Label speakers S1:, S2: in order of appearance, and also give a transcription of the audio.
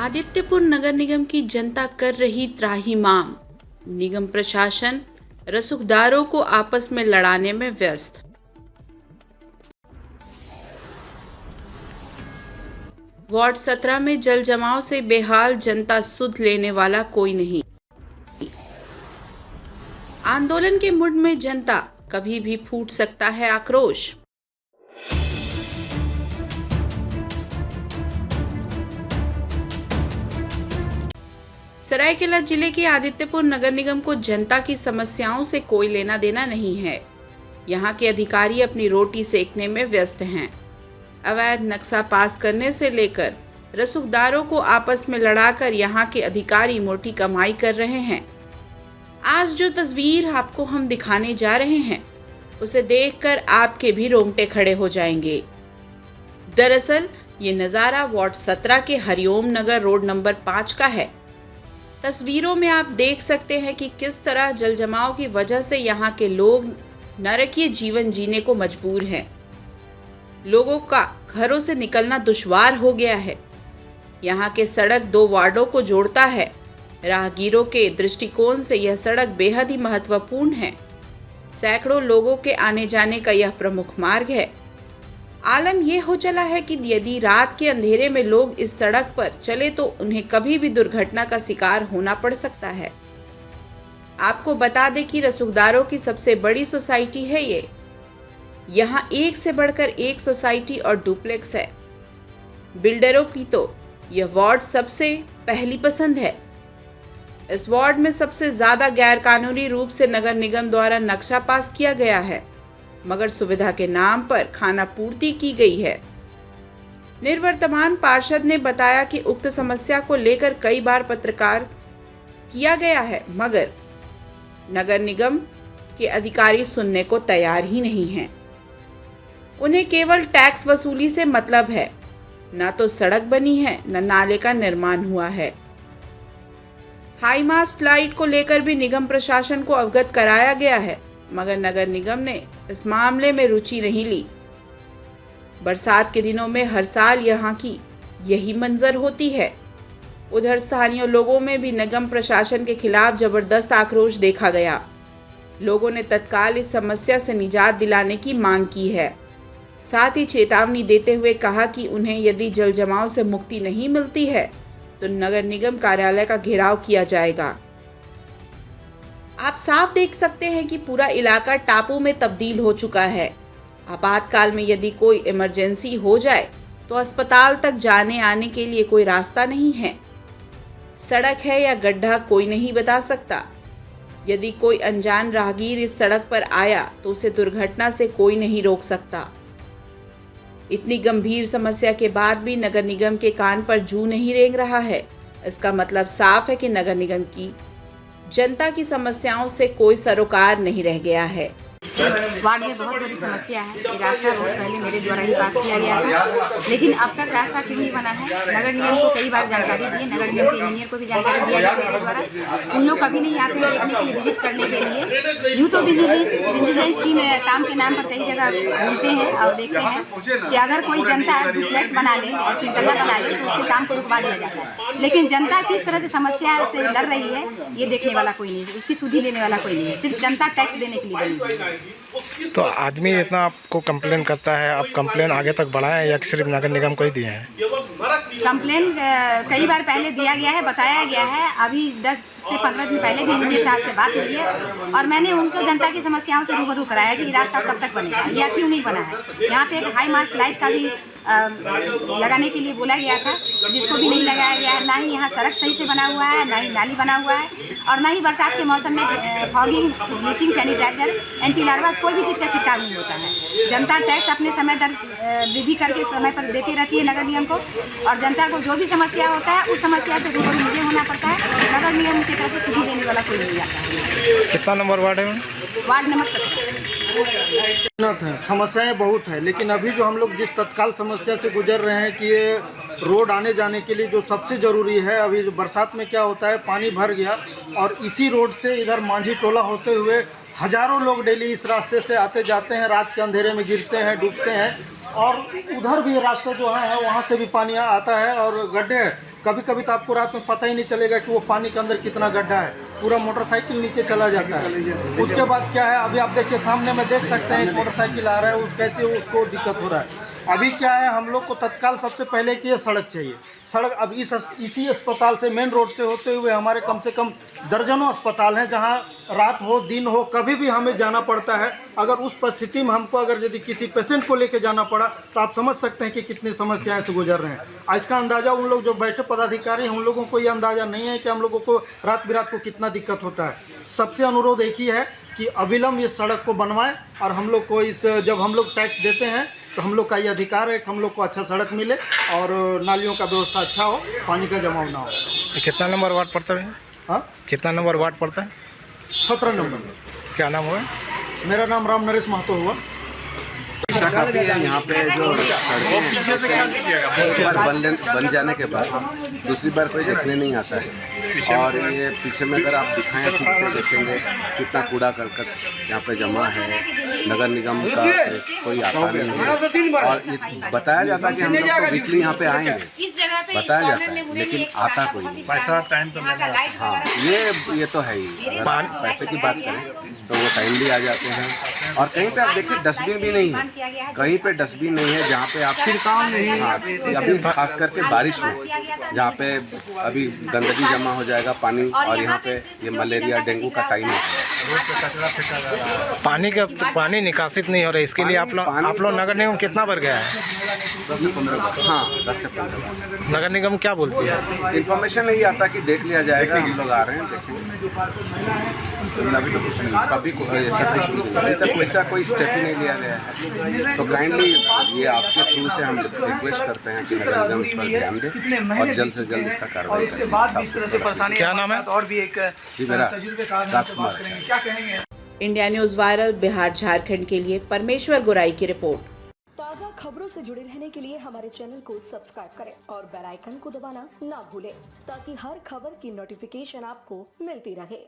S1: आदित्यपुर नगर निगम की जनता कर रही त्राहिमाम। निगम प्रशासन रसूखदारों को आपस में लड़ाने में व्यस्त। वार्ड 17 में जल जमाव से बेहाल जनता, सुध लेने वाला कोई नहीं। आंदोलन के मूड में जनता, कभी भी फूट सकता है आक्रोश। सरायकेला जिले के आदित्यपुर नगर निगम को जनता की समस्याओं से कोई लेना देना नहीं है। यहाँ के अधिकारी अपनी रोटी सेकने में व्यस्त हैं। अवैध नक्शा पास करने से लेकर रसूखदारों को आपस में लड़ाकर यहाँ के अधिकारी मोटी कमाई कर रहे हैं। आज जो तस्वीर आपको हम दिखाने जा रहे हैं, उसे देखकर आपके भी रोंगटे खड़े हो जाएंगे। दरअसल ये नज़ारा वार्ड 17 के हरिओम नगर रोड नंबर 5 का है। तस्वीरों में आप देख सकते हैं कि किस तरह जल जमाव की वजह से यहाँ के लोग नरकीय जीवन जीने को मजबूर हैं। लोगों का घरों से निकलना दुश्वार हो गया है। यहाँ के सड़क 2 वार्डों को जोड़ता है। राहगीरों के दृष्टिकोण से यह सड़क बेहद ही महत्वपूर्ण है। सैकड़ों लोगों के आने जाने का यह प्रमुख मार्ग है। आलम यह हो चला है कि यदि रात के अंधेरे में लोग इस सड़क पर चले तो उन्हें कभी भी दुर्घटना का शिकार होना पड़ सकता है। आपको बता दें कि रसूखदारों की सबसे बड़ी सोसाइटी है ये। यहाँ एक से बढ़कर एक सोसाइटी और डुप्लेक्स है। बिल्डरों की तो यह वार्ड सबसे पहली पसंद है। इस वार्ड में सबसे ज्यादा गैरकानूनी रूप से नगर निगम द्वारा नक्शा पास किया गया है, मगर सुविधा के नाम पर खाना पूर्ति की गई है। निवर्तमान पार्षद ने बताया कि उक्त समस्या को लेकर कई बार पत्रकार किया गया है, मगर नगर निगम के अधिकारी सुनने को तैयार ही नहीं हैं। उन्हें केवल टैक्स वसूली से मतलब है। न तो सड़क बनी है, न नाले का निर्माण हुआ है। हाई मास्ट लाइट को लेकर भी निगम प्रशासन को अवगत कराया गया है, मगर नगर निगम ने इस मामले में रुचि नहीं ली। बरसात के दिनों में हर साल यहाँ की यही मंजर होती है। उधर स्थानीय लोगों में भी निगम प्रशासन के खिलाफ जबरदस्त आक्रोश देखा गया। लोगों ने तत्काल इस समस्या से निजात दिलाने की मांग की है। साथ ही चेतावनी देते हुए कहा कि उन्हें यदि जल जमाव से मुक्ति नहीं मिलती है तो नगर निगम कार्यालय का घेराव किया जाएगा। आप साफ देख सकते हैं कि पूरा इलाका टापू में तब्दील हो चुका है। आपातकाल में यदि कोई इमरजेंसी हो जाए तो अस्पताल तक जाने आने के लिए कोई रास्ता नहीं है। सड़क है या गड्ढा कोई नहीं बता सकता। यदि कोई अनजान राहगीर इस सड़क पर आया तो उसे दुर्घटना से कोई नहीं रोक सकता। इतनी गंभीर समस्या के बाद भी नगर निगम के कान पर जूं नहीं रेंग रहा है। इसका मतलब साफ है कि नगर निगम की जनता की समस्याओं से कोई सरोकार नहीं रह गया है।
S2: वार्ड में बहुत बड़ी समस्या है। ये रास्ता बहुत पहले मेरे द्वारा ही पास किया गया था, लेकिन अब तक रास्ता क्यों नहीं बना है। नगर निगम को कई बार जानकारी दी है, नगर निगम के इंजीनियर को भी जानकारी दिया गया मेरे द्वारा। उन लोग कभी नहीं आते हैं देखने के लिए, विजिट करने के लिए। यूँ तो विजिलेंस टीम काम के नाम पर कई जगह घूमते हैं और देखते हैं कि अगर कोई जनता डुप्लेक्स बना ले और 3 तल्ला बना ले तो उसके काम को रुकवा दिया जाता है। लेकिन जनता किस तरह से समस्या से लड़ रही है ये देखने वाला कोई नहीं है, उसकी सुधि लेने वाला कोई नहीं है। सिर्फ जनता टैक्स देने के लिए बनी है।
S3: तो आदमी इतना आपको कंप्लेन करता है, आप कंप्लेन आगे तक बढ़ाएं या सिर्फ नगर निगम को ही दिए हैं?
S2: कंप्लेन कई बार पहले दिया गया है, बताया गया है। अभी 10 से 15 दिन पहले भी इंजीनियर साहब से बात हुई है और मैंने उनको जनता की समस्याओं से रूबरू कराया कि रास्ता कब तक बनेगा या क्यों नहीं बना है। यहाँ पे एक हाई मास्ट लाइट का भी लगाने के लिए बोला गया था, जिसको भी नहीं लगाया गया है। ना ही यहाँ सड़क सही से बना हुआ है, ना ही नाली बना हुआ है, और ना ही बरसात के मौसम में fogging, bleaching, sanitiser, anti larva कोई भी चीज़ का छिड़काव नहीं होता है। जनता टैक्स अपने समय दर वृद्धि करके समय पर देती रहती है नगर निगम को, और जनता को जो भी समस्या होता है उस समस्या से रूबरू मुझे होना पड़ता है। नगर निगम की तरफ से सुधि देने वाला कोई नहीं आता है।
S3: कितना नंबर वार्ड है?
S2: Ward number 17।
S4: समस्याएं बहुत है, लेकिन अभी जो हम लोग जिस तत्काल समस्या से गुजर रहे हैं कि ये रोड आने जाने के लिए जो सबसे ज़रूरी है, अभी जो बरसात में क्या होता है, पानी भर गया और इसी रोड से इधर मांझी टोला होते हुए हज़ारों लोग डेली इस रास्ते से आते जाते हैं, रात के अंधेरे में गिरते हैं, डूबते हैं। और उधर भी रास्ते जो है वहाँ से भी पानी आता है और गड्ढे हैं। कभी कभी तो आपको रात में पता ही नहीं चलेगा कि वो पानी के अंदर कितना गड्ढा है, पूरा मोटरसाइकिल नीचे चला जाता है। उसके बाद क्या है, अभी आप देखिए सामने में देख सकते हैं एक मोटरसाइकिल आ रहा है, उस कैसे उसको दिक्कत हो रहा है। अभी क्या है, हम लोग को तत्काल सबसे पहले कि ये सड़क चाहिए। सड़क अब इसी अस्पताल से मेन रोड से होते हुए हमारे कम से कम दर्जनों अस्पताल हैं जहां रात हो दिन हो कभी भी हमें जाना पड़ता है। अगर उस परिस्थिति में हमको अगर यदि किसी पेशेंट को लेके जाना पड़ा तो आप समझ सकते हैं कि कितनी समस्याएं से गुजर रहे हैं। इसका अंदाज़ा उन लोग जो बैठे पदाधिकारी हैं उन लोगों को ये अंदाज़ा नहीं है कि हम लोगों को रात बिरात को कितना दिक्कत होता है। सबसे अनुरोध एक ही है कि अविलंब इस सड़क को बनवाएं और हम लोग को जब हम लोग टैक्स देते हैं तो हम लोग का ये अधिकार है कि हम लोग को अच्छा सड़क मिले और नालियों का व्यवस्था अच्छा हो, पानी का जमाव ना हो।
S3: कितना नंबर वार्ड पड़ता है?
S4: हाँ,
S3: कितना नंबर वार्ड पड़ता है?
S4: 17 नंबर।
S3: क्या नाम हुआ?
S4: मेरा नाम राम नरेश महतो हुआ।
S5: काफ़ी है यहाँ पे जो सड़कें एक बार बन जाने के बाद दूसरी बार कोई देखने नहीं आता है। और ये पीछे में अगर आप दिखाएं ठीक से देखेंगे कितना कूड़ा करकट यहाँ पे जमा है। नगर निगम का कोई आता नहीं है और ये बताया जाता है कि हम लोग तो वीकली यहाँ पे आएंगे, बताया जाता है, लेकिन आता कोई नहीं।
S3: पैसा टाइम तो
S5: हाँ, ये तो है ही। अगर पैसे की बात करें तो वो टाइमली आ जाते हैं। और कहीं पे आप देखिए डस्टबिन भी नहीं है, कहीं पे डस्टबिन नहीं है जहाँ पे आप हाँ, अभी खास करके बारिश में जहाँ पे अभी गंदगी जमा हो जाएगा पानी, और यहाँ पे ये मलेरिया डेंगू का टाइम है।
S3: पानी निकासित नहीं हो रहा है, इसके लिए आप लोग नगर निगम कितना बार गया है?
S5: 10 से 15 बार। हाँ, 10 से 15 बार।
S3: नगर निगम क्या बोलती है?
S5: इन्फॉर्मेशन नहीं आता कि देख लिया जाएगा, हम लोग आ रहे हैं देखेंगे। अभी तो कुछ नहीं, कभी अभी तक वैसा कोई स्टेप ही नहीं लिया गया है। तो काइंडली ये आपके थ्रू से हम रिक्वेस्ट करते हैं कि नगर निगम इस पर ध्यान दें और जल्द से जल्द इसका कार्रवाई करें।
S3: क्या नाम है?
S5: जी, मेरा राजकुमार है।
S1: India news viral Bihar Jharkhand के लिए परमेश्वर गुराई की रिपोर्ट।
S6: ताज़ा खबरों से जुड़े रहने के लिए हमारे चैनल को सब्सक्राइब करें और बेल आइकन को दबाना ना भूलें ताकि हर खबर की नोटिफिकेशन आपको मिलती रहे।